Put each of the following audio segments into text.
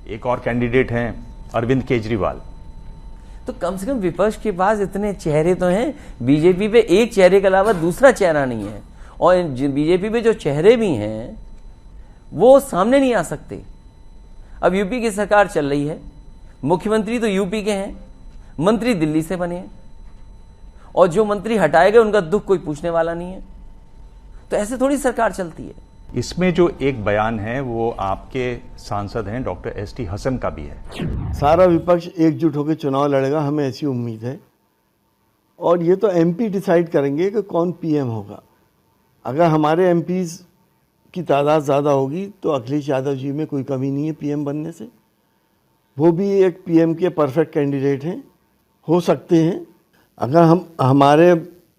एक और कैंडिडेट हैं अरविंद केजरीवाल। तो कम से कम विपक्ष के पास इतने चेहरे तो हैं, बीजेपी पे एक चेहरे के अलावा दूसरा चेहरा नहीं है, और बीजेपी पे जो चेहरे भी हैं वो सामने नहीं आ सकते। अब यूपी की सरकार चल रही है, मुख्यमंत्री तो यूपी के हैं, मंत्री दिल्ली से बने हैं, और जो मंत्री हटाए गए उनका दुख कोई पूछने वाला नहीं है। तो ऐसे थोड़ी सरकार चलती है। इसमें जो एक बयान है वो आपके सांसद हैं डॉक्टर एसटी हसन का भी है। सारा विपक्ष एकजुट होकर चुनाव लड़ेगा, हमें ऐसी उम्मीद है। और ये तो एमपी डिसाइड करेंगे कि कौन पीएम होगा। अगर हमारे एमपीज की तादाद ज़्यादा होगी तो अखिलेश यादव जी में कोई कमी नहीं है पीएम बनने से। वो भी एक पीएम के परफेक्ट कैंडिडेट हैं, हो सकते हैं। अगर हमारे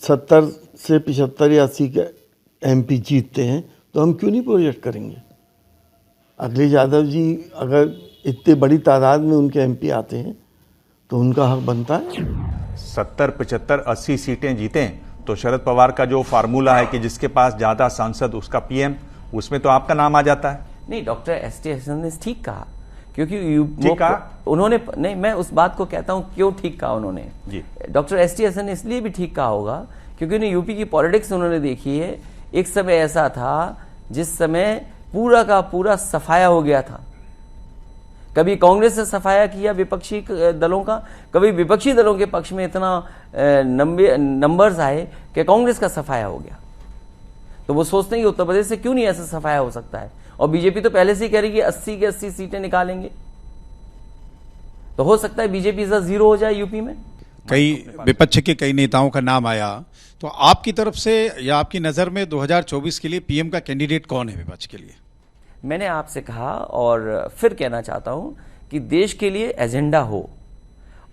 70 से 75 या 80 के एमपी जीतते हैं तो हम क्यों नहीं प्रोजेक्ट करेंगे। अखिलेश यादव जी अगर इतने बड़ी तादाद में उनके एमपी आते हैं तो उनका हक बनता है। 70, 75, 80 सीटें जीतें तो शरद पवार का जो फार्मूला है कि जिसके पास ज्यादा सांसद उसका पीएम, उसमें तो आपका नाम आ जाता है। नहीं, डॉक्टर एसटी हसन ने ठीक कहा, क्योंकि उन्होंने नहीं, मैं उस बात को कहता हूं क्यों ठीक कहा उन्होंने जी। डॉक्टर एसटी हसन ने इसलिए भी ठीक कहा होगा क्योंकि उन्हें यूपी की पॉलिटिक्स उन्होंने देखी है। एक समय ऐसा था जिस समय पूरा का पूरा सफाया हो गया था। कभी कांग्रेस ने सफाया किया विपक्षी दलों का, कभी विपक्षी दलों के पक्ष में इतना नंबर्स आए कि कांग्रेस का सफाया हो गया। तो वो सोचते हैं कि उत्तर प्रदेश से क्यों नहीं ऐसा सफाया हो सकता है। और बीजेपी तो पहले से ही कह रही है कि 80 के 80 सीटें निकालेंगे। तो हो सकता है बीजेपी से जीरो हो जाए यूपी में। कई विपक्ष के कई नेताओं का नाम आया, तो आपकी तरफ से या आपकी नज़र में 2024 के लिए पीएम का कैंडिडेट कौन है विपक्ष के लिए? मैंने आपसे कहा और फिर कहना चाहता हूं कि देश के लिए एजेंडा हो,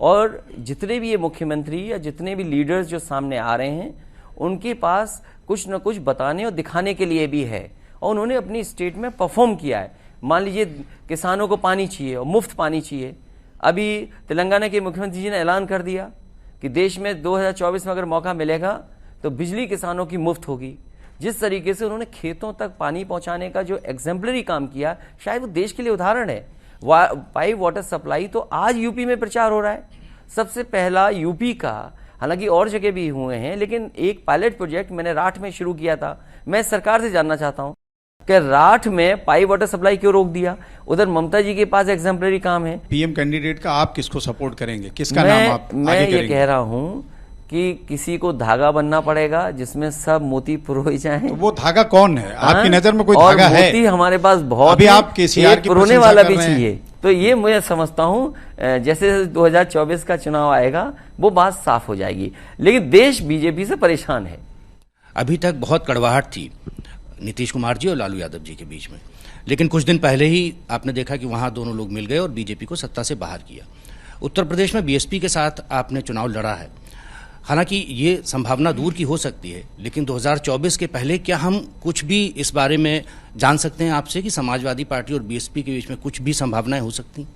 और जितने भी ये मुख्यमंत्री या जितने भी लीडर्स जो सामने आ रहे हैं उनके पास कुछ न कुछ बताने और दिखाने के लिए भी है, और उन्होंने अपनी स्टेट में परफॉर्म किया है। मान लीजिए किसानों को पानी चाहिए और मुफ्त पानी चाहिए। अभी तेलंगाना के मुख्यमंत्री जी ने ऐलान कर दिया कि देश में 2024 में अगर मौका मिलेगा तो बिजली किसानों की मुफ्त होगी। जिस तरीके से उन्होंने खेतों तक पानी पहुंचाने का जो एग्जेम्पलरी काम किया, शायद वो देश के लिए उदाहरण है। पाइप वाटर सप्लाई तो आज यूपी में प्रचार हो रहा है, सबसे पहला यूपी का। हालांकि और जगह भी हुए हैं, लेकिन एक पायलट प्रोजेक्ट मैंने राठ में शुरू किया था। मैं सरकार से जानना चाहता हूं कि राठ में पाइप वाटर सप्लाई क्यों रोक दिया? उधर ममता जी के पास एग्जेम्पलरी काम है। पीएम कैंडिडेट का आप किसको सपोर्ट करेंगे, किसका नाम आप आगे मैं करेंगे? ये कह रहा हूं कि किसी को धागा बनना पड़ेगा जिसमें सब मोती पुरोए जाएं। तो वो धागा कौन है आपकी नजर में? कोई धागा है? मोती हमारे पास बहुत, अभी आप केसीआर की पुरोने वाला भी चाहिए। तो ये मैं समझता हूं जैसे 2024 का चुनाव आएगा वो बात साफ हो जाएगी। लेकिन देश बीजेपी से परेशान है। अभी तक बहुत कड़वाहट थी नीतीश कुमार जी और लालू यादव जी के बीच में, लेकिन कुछ दिन पहले ही आपने देखा कि वहां दोनों लोग मिल गए और बीजेपी को सत्ता से बाहर किया। उत्तर प्रदेश में बीएसपी के साथ आपने चुनाव लड़ा है। हालांकि ये संभावना दूर की हो सकती है, लेकिन 2024 के पहले क्या हम कुछ भी इस बारे में जान सकते हैं आपसे कि समाजवादी पार्टी और बीएसपी के बीच में कुछ भी संभावनाएं हो सकती?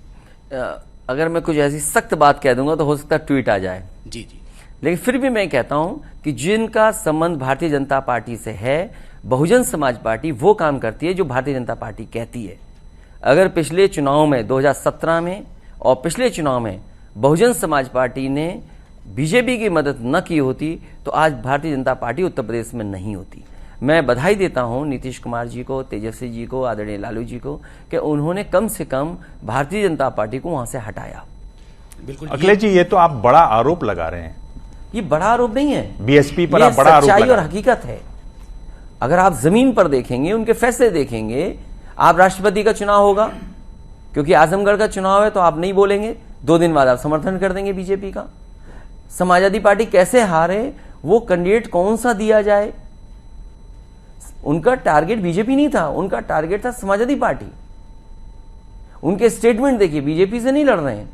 अगर मैं कुछ ऐसी सख्त बात कह दूंगा तो हो सकता है ट्वीट आ जाए। जी जी। लेकिन फिर भी मैं कहता हूं कि जिनका संबंध भारतीय जनता पार्टी से है, बहुजन समाज पार्टी वो काम करती है जो भारतीय जनता पार्टी कहती है। अगर पिछले चुनाव में 2017 में और पिछले चुनाव में बहुजन समाज पार्टी ने बीजेपी की मदद न की होती तो आज भारतीय जनता पार्टी उत्तर प्रदेश में नहीं होती। मैं बधाई देता हूं नीतीश कुमार जी को, तेजस्वी जी को, आदरणीय लालू जी को कि उन्होंने कम से कम भारतीय जनता पार्टी को वहां से हटाया। बिल्कुल। अखिलेश जी, ये तो आप बड़ा आरोप लगा रहे हैं। ये बड़ा आरोप नहीं है, बीएसपी पर आप बड़ा आरोप लगा रहे हैं। और हकीकत है। अगर आप जमीन पर देखेंगे, उनके फैसले देखेंगे, आप राष्ट्रपति का चुनाव होगा, क्योंकि आजमगढ़ का चुनाव है तो आप नहीं बोलेंगे, 2 दिन बाद आप समर्थन कर देंगे बीजेपी का। समाजवादी पार्टी कैसे हारे, वो कैंडिडेट कौन सा दिया जाए, उनका टारगेट बीजेपी नहीं था, उनका टारगेट था समाजवादी पार्टी। उनके स्टेटमेंट देखिए, बीजेपी से नहीं लड़ रहे हैं।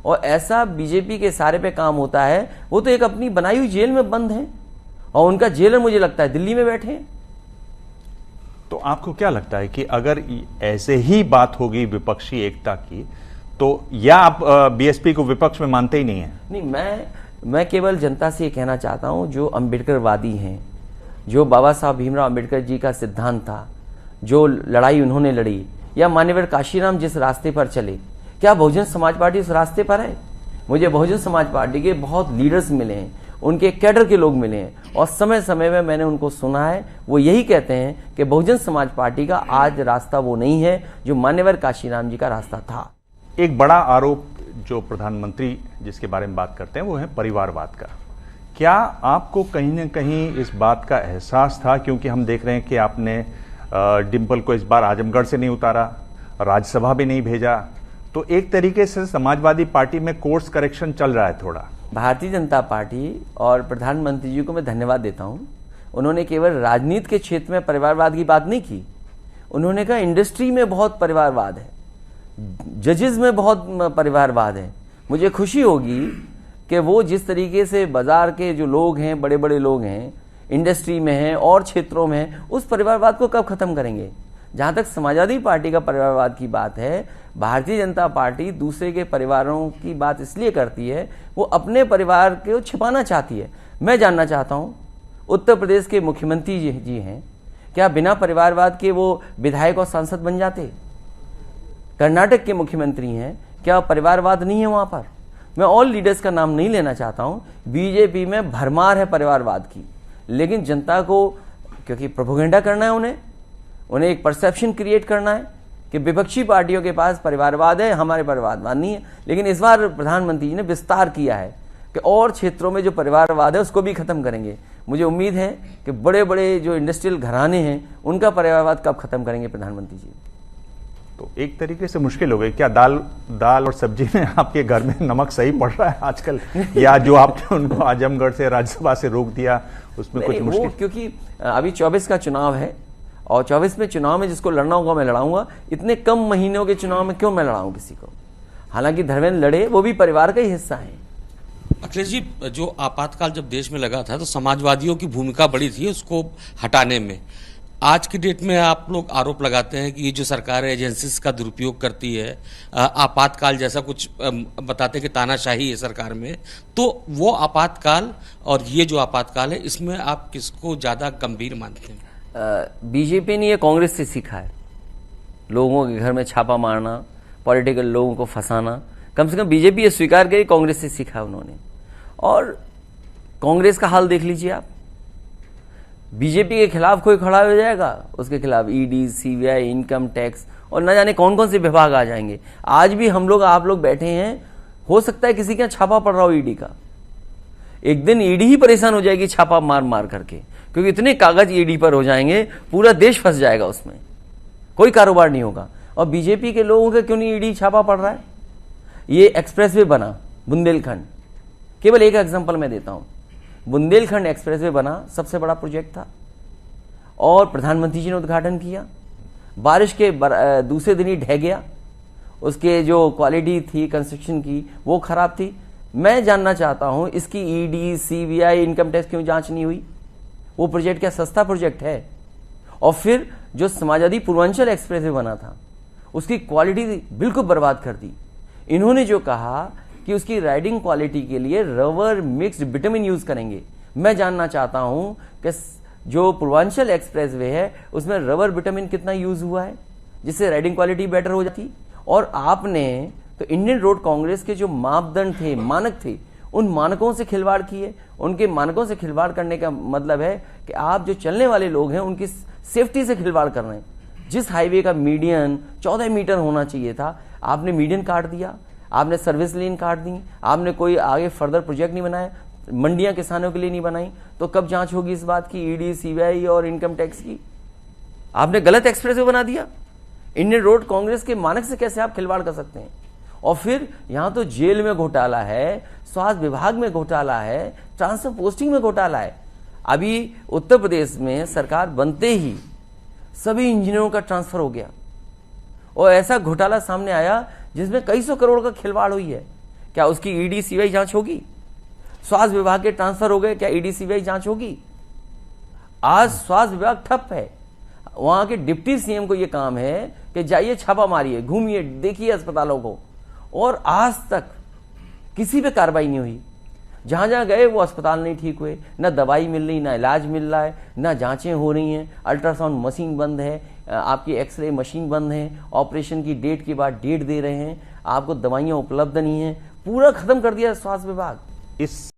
और ऐसा बीजेपी के सारे पे काम होता है, वो तो एक अपनी बनाई हुई जेल में बंद है, और उनका जेलर मुझे लगता है दिल्ली में बैठे हैं। तो आपको क्या लगता है कि अगर ऐसे ही बात होगी विपक्षी एकता की, तो या आप बीएसपी को विपक्ष में मानते ही नहीं है? नहीं, मैं केवल जनता से ये कहना चाहता हूं, जो अंबेडकरवादी हैं, जो बाबा साहब भीमराव अंबेडकर जी का सिद्धांत था, जो लड़ाई उन्होंने लड़ी, या मान्यवर काशीराम जिस रास्ते पर चले, क्या बहुजन समाज पार्टी उस रास्ते पर है? मुझे बहुजन समाज पार्टी के बहुत लीडर्स मिले हैं, उनके कैडर के लोग मिले हैं, और समय समय में मैंने उनको सुना है, वो यही कहते हैं कि बहुजन समाज पार्टी का आज रास्ता वो नहीं है जो मान्यवर काशीराम जी का रास्ता था। एक बड़ा आरोप जो प्रधानमंत्री जिसके बारे में बात करते हैं वो है परिवारवाद का। क्या आपको कहीं ना कहीं इस बात का एहसास था, क्योंकि हम देख रहे हैं कि आपने डिम्पल को इस बार आजमगढ़ से नहीं उतारा, राज्यसभा भी नहीं भेजा, तो एक तरीके से समाजवादी पार्टी में कोर्स करेक्शन चल रहा है थोड़ा। भारतीय जनता पार्टी और प्रधानमंत्री जी को मैं धन्यवाद देता हूं। उन्होंने केवल राजनीति के क्षेत्र में परिवारवाद की बात नहीं की, उन्होंने कहा इंडस्ट्री में बहुत परिवारवाद है, जजेस में बहुत परिवारवाद है। मुझे खुशी होगी कि वो जिस तरीके से बाजार के जो लोग हैं, बड़े बड़े लोग हैं, इंडस्ट्री में हैं और क्षेत्रों में हैं, उस परिवारवाद को कब खत्म करेंगे। जहां तक समाजवादी पार्टी का परिवारवाद की बात है, भारतीय जनता पार्टी दूसरे के परिवारों की बात इसलिए करती है, वो अपने परिवार को छिपाना चाहती है। मैं जानना चाहता हूं, उत्तर प्रदेश के मुख्यमंत्री जी हैं, क्या बिना परिवारवाद के वो विधायक और सांसद बन जाते? कर्नाटक के मुख्यमंत्री हैं, क्या परिवारवाद नहीं है वहां पर? मैं ऑल लीडर्स का नाम नहीं लेना चाहता हूं। बीजेपी में भरमार है परिवारवाद की, लेकिन जनता को क्योंकि प्रोपेगेंडा करना है, उन्हें एक परसेप्शन क्रिएट करना है कि विपक्षी पार्टियों के पास परिवारवाद है, हमारे परिवारवाद नहीं है। लेकिन इस बार प्रधानमंत्री जी ने विस्तार किया है कि और क्षेत्रों में जो परिवारवाद है उसको भी खत्म करेंगे। मुझे उम्मीद है कि बड़े बड़े जो इंडस्ट्रियल घराने हैं उनका परिवारवाद कब खत्म करेंगे प्रधानमंत्री जी। तो एक तरीके से मुश्किल हो गई क्या? दाल और सब्जी में आपके घर में नमक सही पड़ रहा है आजकल, या जो आपने उनको आजमगढ़ से राज्यसभा से रोक दिया उसमें कुछ मुश्किल? क्योंकि अभी 24 का चुनाव है और 24 में चुनाव में जिसको लड़ना होगा मैं लड़ाऊंगा। इतने कम महीनों के चुनाव में क्यों मैं लड़ाऊं किसी को? हालांकि धर्मेंद्र लड़े, वो भी परिवार का ही हिस्सा है। अखिलेश जी, जो आपातकाल जब देश में लगा था तो समाजवादियों की भूमिका बड़ी थी उसको हटाने में। आज की डेट में आप लोग आरोप लगाते हैं कि ये जो सरकार एजेंसीज का दुरुपयोग करती है, आपातकाल जैसा कुछ बताते हैं कि तानाशाही है सरकार में, तो वो आपातकाल और ये जो आपातकाल है इसमें आप किसको ज्यादा गंभीर मानते हैं? बीजेपी ने ये कांग्रेस से सीखा है, लोगों के घर में छापा मारना, पॉलिटिकल लोगों को फंसाना। कम से कम बीजेपी ये स्वीकार करी, कांग्रेस से सीखा उन्होंने। और कांग्रेस का हाल देख लीजिए आप, बीजेपी के खिलाफ कोई खड़ा हो जाएगा, उसके खिलाफ ईडी, सीबीआई, इनकम टैक्स और न जाने कौन कौन से विभाग आ जाएंगे। आज भी हम लोग, आप लोग बैठे हैं, हो सकता है किसी के यहाँ छापा पड़ रहा हो ईडी का। एक दिन ईडी ही परेशान हो जाएगी छापा मार मार करके, क्योंकि इतने कागज ईडी पर हो जाएंगे, पूरा देश फंस जाएगा उसमें, कोई कारोबार नहीं होगा। और बीजेपी के लोगों के क्यों नहीं ईडी छापा पड़ रहा है? ये एक्सप्रेसवे बना बुंदेलखंड, केवल एक एग्जांपल मैं देता हूं। बुंदेलखंड एक्सप्रेसवे बना, सबसे बड़ा प्रोजेक्ट था और प्रधानमंत्री जी ने उद्घाटन किया। बारिश के दूसरे दिन ही ढह गया, उसके जो क्वालिटी थी कंस्ट्रक्शन की वो खराब थी। मैं जानना चाहता हूं इसकी ईडी, सीबीआई, इनकम टैक्स क्यों जांच नहीं हुई? वो प्रोजेक्ट क्या सस्ता प्रोजेक्ट है? और फिर जो समाजवादी पूर्वांचल एक्सप्रेसवे बना था उसकी क्वालिटी बिल्कुल बर्बाद कर दी। इन्होंने जो कहा कि उसकी राइडिंग क्वालिटी के लिए रबर मिक्स्ड विटामिन यूज करेंगे। मैं जानना चाहता हूं कि जो पूर्वांचल एक्सप्रेसवे है उसमें रबर विटामिन कितना यूज हुआ है जिससे राइडिंग क्वालिटी बेटर हो जाती। और आपने तो इंडियन रोड कांग्रेस के जो मापदंड थे, मानक थे, उन मानकों से खिलवाड़ किए। उनके मानकों से खिलवाड़ करने का मतलब है कि आप जो चलने वाले लोग हैं उनकी सेफ्टी से खिलवाड़ कर रहे हैं। जिस हाईवे का मीडियन 14 मीटर होना चाहिए था, आपने मीडियन काट दिया, आपने सर्विस लेन काट दी, आपने कोई आगे फर्दर प्रोजेक्ट नहीं बनाया, मंडियां किसानों के लिए नहीं बनाई। तो कब जांच होगी इस बात की, ईडी, सीबीआई और इनकम टैक्स की? आपने गलत एक्सप्रेसवे बना दिया। इंडियन रोड कांग्रेस के मानक से कैसे आप खिलवाड़ कर सकते हैं? और फिर यहां तो जेल में घोटाला है, स्वास्थ्य विभाग में घोटाला है, ट्रांसफर पोस्टिंग में घोटाला है। अभी उत्तर प्रदेश में सरकार बनते ही सभी इंजीनियरों का ट्रांसफर हो गया और ऐसा घोटाला सामने आया जिसमें कई सौ करोड़ का खिलवाड़ हुई है। क्या उसकी ईडी, सीबीआई जांच होगी? स्वास्थ्य विभाग के ट्रांसफर हो गए, क्या ईडी, सीबीआई जांच होगी? आज स्वास्थ्य विभाग ठप है। वहां के डिप्टी सीएम को यह काम है कि जाइए छापा मारिए, घूमिए, देखिए अस्पतालों को, और आज तक किसी पे कार्रवाई नहीं हुई। जहां जहां गए वो अस्पताल नहीं ठीक हुए, ना दवाई मिल रही, ना इलाज मिल रहा है, ना जांचें हो रही हैं, अल्ट्रासाउंड मशीन बंद है, आपकी एक्सरे मशीन बंद है, ऑपरेशन की डेट के बाद डेट दे रहे हैं, आपको दवाइयाँ उपलब्ध नहीं हैं, पूरा खत्म कर दिया स्वास्थ्य विभाग। इस